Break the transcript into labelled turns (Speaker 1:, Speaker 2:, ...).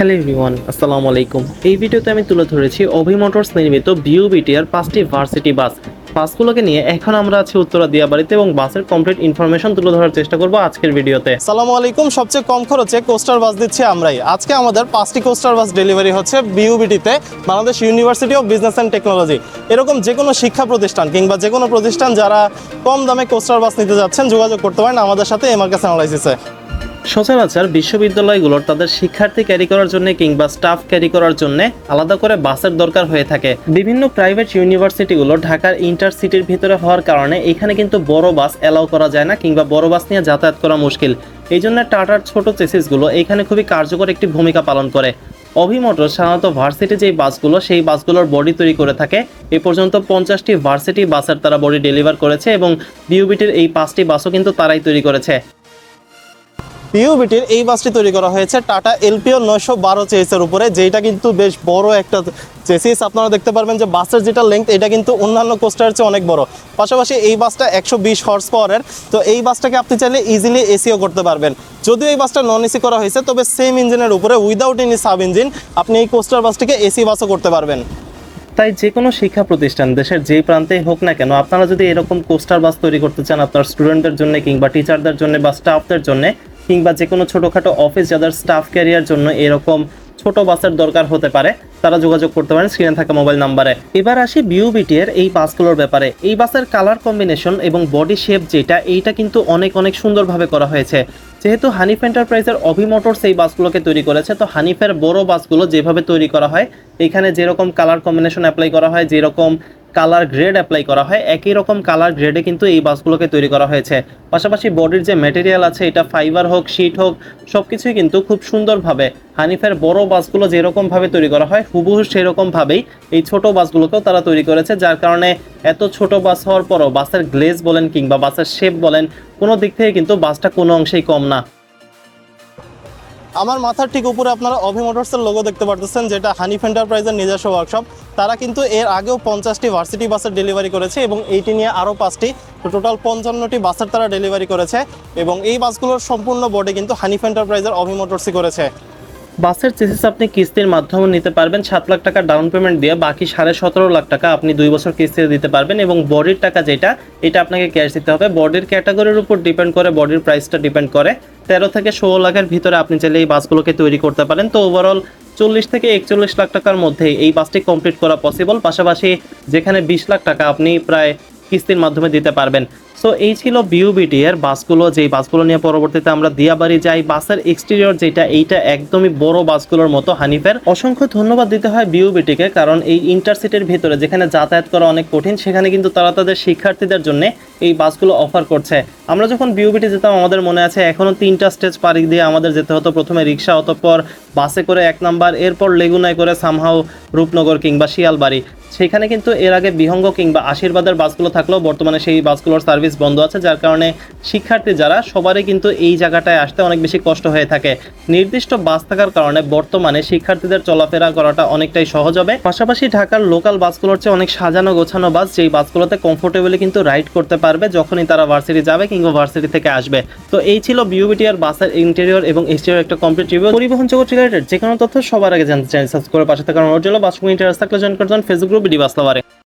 Speaker 1: Hello everyone, আসসালামু আলাইকুম। এই ভিডিওতে আমি তুলে ধরেছি অভি মোটরস নির্মিত বিউবিটিআর 5টি ভার্সিটি বাসগুলোকে নিয়ে এখন আমরা আছি উত্তরা দিয়াবাড়িতে এবং বাসের কমপ্লিট ইনফরমেশন তুলে ধরার চেষ্টা করব আজকের ভিডিওতে।
Speaker 2: আসসালামু আলাইকুম। সবচেয়ে কম খরচে কোস্টার বাস দিচ্ছি আমরাই। আজকে আমাদের 5টি কোস্টার বাস ডেলিভারি হচ্ছে বিউবিটিতে, Bangladesh University of Business and Technology. এরকম যে কোনো শিক্ষা প্রতিষ্ঠান কিংবা যে কোনো প্রতিষ্ঠান যারা কম দামে কোস্টার বাস নিতে যাচ্ছেন যোগাযোগ করতে পারেন আমাদের সাথে এমআরকেস অ্যানালাইসিসে।
Speaker 1: সচরাচর বিশ্ববিদ্যালয়গুলোর তাদের শিক্ষার্থী ক্যারি করার জন্য কিংবা স্টাফ ক্যারি করার জন্য আলাদা করে বাসের দরকার হয়ে থাকে। বিভিন্ন প্রাইভেট ইউনিভার্সিটিগুলো ঢাকার ইন্টারসিটির ভিতরে হওয়ার কারণে এখানে কিন্তু বড় বাস অ্যালাউ করা যায় না কিংবা বড় বাস নিয়ে যাতায়াত করা মুশকিল। এই জন্য টাটার ছোট চেসিসগুলো এখানে খুবই কার্যকর একটি ভূমিকা পালন করে। অভি মোটরস সাধারণত ভার্সিটি যেই বাসগুলো সেই বাসগুলোর বডি তৈরি করে থাকে। এ পর্যন্ত 50টি ভার্সিটি বাসের তারা বডি ডেলিভার করেছে এবং বিউবিটির এই 5টি বাসও কিন্তু তারাই তৈরি করেছে।
Speaker 2: বিউবিটির এই বাসটি তৈরি করা হয়েছে টাটা এলপিও 912 চেসিসের উপরে, যেটা কিন্তু বেশ বড় একটা চেসিস। আপনারা দেখতে পারবেন যে বাসের যেটা লেংথ এটা কিন্তু অন্যান্য কোস্টারের চেয়ে অনেক বড়। পাশাপাশি এই বাসটা 120 হর্স পাওয়ারের, তো এই বাসটাকে আপনি চাইলে ইজিলি এসিও করতে পারবেন। যদিও এই বাসটা নন এসি করা হয়েছে, তবে সেম ইঞ্জিনের উপরে উইদাউট এনি সাব ইঞ্জিন আপনি এই কোস্টার বাসটিকে এসি বাসও করতে পারবেন।
Speaker 1: তাই যে কোনো শিক্ষা প্রতিষ্ঠান দেশের যেই প্রান্তেই হোক না কেন, আপনারা যদি এরকম কোস্টার বাস তৈরি করতে চান আপনার স্টুডেন্টদের জন্য কিংবা টিচারদের জন্য বা স্টাফদের জন্য কিংবা যে কোনো ছোটোখাটো অফিস যাদের স্টাফ ক্যারিয়ার জন্য এরকম ছোট বাসের দরকার হতে পারে, তারা যোগাযোগ করতে পারেন স্ক্রিনে থাকা মোবাইল নাম্বারে। এবার আসি বিউবিটির এই বাসগুলোর ব্যাপারে। এই বাসের কালার কম্বিনেশন এবং বডি শেপ যেটা, এইটা কিন্তু অনেক সুন্দরভাবে করা হয়েছে। যেহেতু হানিফ এন্টারপ্রাইজের অভি মোটরস এই বাসগুলোকে তৈরি করেছে, তো হানিফের বড় বাসগুলো যেভাবে তৈরি করা হয়, এখানে যেরকম কালার কম্বিনেশন অ্যাপ্লাই করা হয়, যেরকম কালার গ্রেড অ্যাপ্লাই করা হয়, একই রকম কালার গ্রেডে কিন্তু এই বাসগুলোকে তৈরি করা হয়েছে। পাশাপাশি বডির যে ম্যাটেরিয়াল আছে, এটা ফাইবার হোক শিট হোক সব কিছুই কিন্তু খুব সুন্দরভাবে হানিফের বড় বাসগুলো যেরকমভাবে তৈরি করা হয় হুবহু সেরকমভাবেই এই ছোট বাসগুলোকেও তারা তৈরি করেছে। যার কারণে এত ছোট বাস হওয়ার পরও বাসের গ্লেজ বলেন কিংবা বাসের শেপ বলেন, কোনো দিক থেকে কিন্তু বাসটা কোনো অংশেই কম না।
Speaker 2: আমার মাথার ঠিক উপরে আপনারা অভি মোটরসের লোগো দেখতে পারতেছেন, যেটা হানিফ এন্টারপ্রাইজের নিজস্ব ওয়ার্কশপ। তারা কিন্তু এর আগেও 50টি ভার্সিটি বাসের ডেলিভারি করেছে এবং এইটি নিয়ে আরও 5টি, টোটাল 55টি বাসের তারা ডেলিভারি করেছে এবং এই বাসগুলোর সম্পূর্ণ বডি কিন্তু হানিফ এন্টারপ্রাইজের অভি মোটরসই করেছে।
Speaker 1: বাসের চেসিস আপনি কিস্তির মাধ্যমে নিতে পারবেন 7 লাখ টাকা ডাউন পেমেন্ট দিয়ে, বাকি 17.5 লাখ টাকা আপনি 2 বছর কিস্তিতে দিতে পারবেন এবং বডির টাকা যেটা, এটা আপনাকে ক্যাশ দিতে হবে। বডির ক্যাটাগরির উপর ডিপেন্ড করে বডির প্রাইসটা ডিপেন্ড করে। 13 থেকে 16 লাখের ভিতরে আপনি চাইলে এই বাসগুলোকে তৈরি করতে পারেন। তো ওভারঅল 40 থেকে 41 লাখ টাকার মধ্যে এই বাসটি কমপ্লিট করা পসিবল। পাশাপাশি যেখানে 20 লাখ টাকা আপনি প্রায় কিস্তির মাধ্যমে দিতে পারবেন। সো এই ছিল বিউবিটি এর বাসগুলো, যেই বাসগুলো নিয়ে পরবর্তীতে আমরা দিয়াবাড়ি যাই। বাসের এক্সটেরিয়র যেটা, এইটা একদমই বড় বাসগুলোর মতো হানিফের। অসংখ্য ধন্যবাদ দিতে হয় বিউবিটিকে, কারণ এই ইন্টারসিটির ভিতরে যেখানে যাতায়াত করা অনেক কঠিন, সেখানে কিন্তু তারা তাদের শিক্ষার্থীদের জন্য এই বাসগুলো অফার করছে। আমরা যখন বিউবিটি যেতাম আমাদের মনে আছে এখনও 3টা স্টেজ পাড়ি দিয়ে আমাদের যেতে হতো। প্রথমে রিক্সা, অতঃপর বাসে করে 1 নাম্বার, এরপর লেগুনায় করে সামহাও রূপনগর কিংবা শিয়ালবাড়ি। সেখানে কিন্তু এর আগে বিহঙ্গ কিংবা আশীর্বাদের বাসগুলো থাকলেও বর্তমানে সেই বাসগুলোর সার্ভিস বন্ধ আছে, যার কারণে শিক্ষার্থী যারা সবারই কিন্তু এই জায়গাটায় আসতে অনেক বেশি কষ্ট হয়ে থাকে। নির্দিষ্ট বাস থাকার কারণে বর্তমানে শিক্ষার্থীদের চলাফেরা করাটা অনেকটাই সহজ হবে। পাশাপাশি ঢাকার লোকাল বাসগুলোর চেয়ে অনেক সাজানো গোছানো বাস, যেই বাসগুলোতে কমফোর্টেবলি কিন্তু রাইড করতে পারবে যখনই তারা ভার্সিটি যাবে কিংবা ভার্সিটি থেকে আসবে। তো এই ছিল বিউবিটি আর বাসের ইন্টেরিয়র এবং এক্সটেরিয়র একটা কমপ্লিট রিভিউ। পরিবহন জগৎ রিলেটেড যে কোনো তথ্য সবার আগে জানতে চান সাবস্ক্রাইব করে পাশে থাকার অনুরোধ রইল। বাস ইন্টারেস্ট থাকলে জয়েন করতে ফেসবুক গ্রুপ বিডি বাস লাভারে।